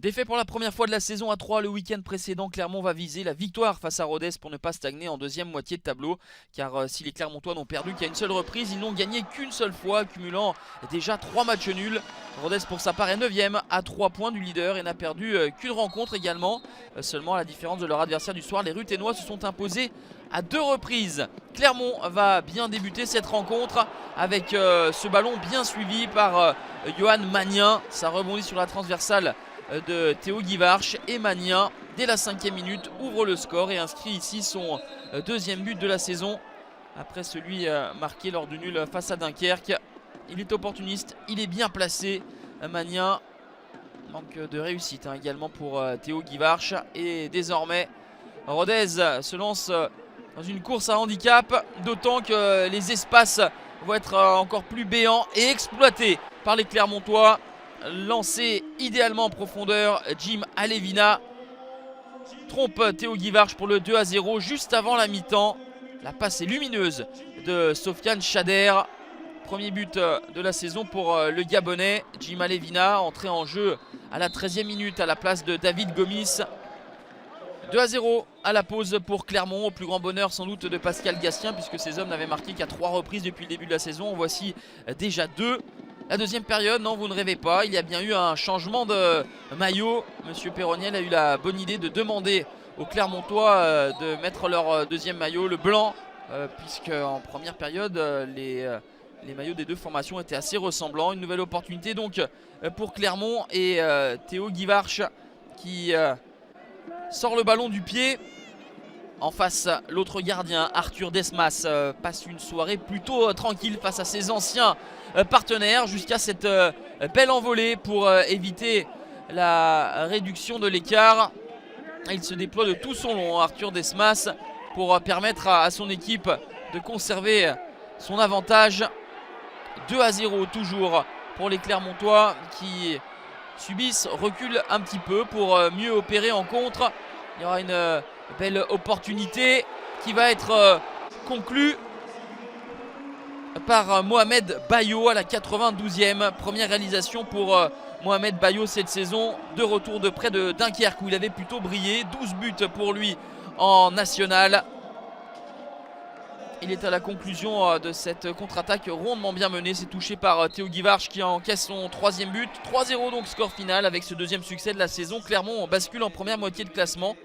Défait pour la première fois de la saison à 3 le week-end précédent, Clermont va viser la victoire face à Rodez pour ne pas stagner en deuxième moitié de tableau. Car si les Clermontois n'ont perdu qu'à une seule reprise, ils n'ont gagné qu'une seule fois, cumulant déjà 3 matchs nuls. Rodez pour sa part est 9ème à 3 points du leader et n'a perdu qu'une rencontre également. Seulement à la différence de leur adversaire du soir, les Ruthénois se sont imposés à 2 reprises. Clermont va bien débuter cette rencontre avec ce ballon bien suivi par Johan Magnin. Ça rebondit sur la transversale de Théo Guivarch et Magnin dès la 5e minute ouvre le score et inscrit ici son deuxième but de la saison après celui marqué lors du nul face à Dunkerque. Il est opportuniste, il est bien placé. Magnin, manque de réussite également pour Théo Guivarch et désormais Rodez se lance dans une course à handicap, d'autant que les espaces vont être encore plus béants et exploités par les Clermontois. Lancé idéalement en profondeur, Jim Alevina trompe Théo Guivarch pour le 2-0 juste avant la mi-temps. La passe est lumineuse de Sofiane Chader. Premier but de la saison pour le Gabonais. Jim Alevina entré en jeu à la 13e minute à la place de David Gomis. 2-0 à la pause pour Clermont, au plus grand bonheur sans doute de Pascal Gastien, puisque ces hommes n'avaient marqué qu'à 3 reprises depuis le début de la saison. En voici déjà 2. La deuxième période, non, vous ne rêvez pas, il y a bien eu un changement de maillot. Monsieur Perroniel a eu la bonne idée de demander aux Clermontois de mettre leur deuxième maillot, le blanc, puisque en première période, les maillots des deux formations étaient assez ressemblants. Une nouvelle opportunité donc pour Clermont et Théo Guivarch qui sort le ballon du pied. En face, l'autre gardien, Arthur Desmas, passe une soirée plutôt tranquille face à ses anciens partenaires jusqu'à cette belle envolée pour éviter la réduction de l'écart. Il se déploie de tout son long, Arthur Desmas, pour permettre à son équipe de conserver son avantage. 2-0 toujours pour les Clermontois qui subissent, reculent un petit peu pour mieux opérer en contre. Il y aura une belle opportunité qui va être conclue par Mohamed Bayo à la 92e. Première réalisation pour Mohamed Bayo cette saison, de retour de près de Dunkerque où il avait plutôt brillé. 12 buts pour lui en national. Il est à la conclusion de cette contre-attaque rondement bien menée. C'est touché par Théo Guivarch qui encaisse son 3e but. 3-0 donc score final avec ce deuxième succès de la saison. Clermont bascule en première moitié de classement.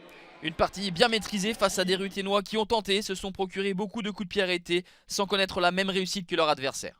Une partie bien maîtrisée face à des Ruthénois qui ont tenté, se sont procurés beaucoup de coups de pied arrêtés sans connaître la même réussite que leur adversaire.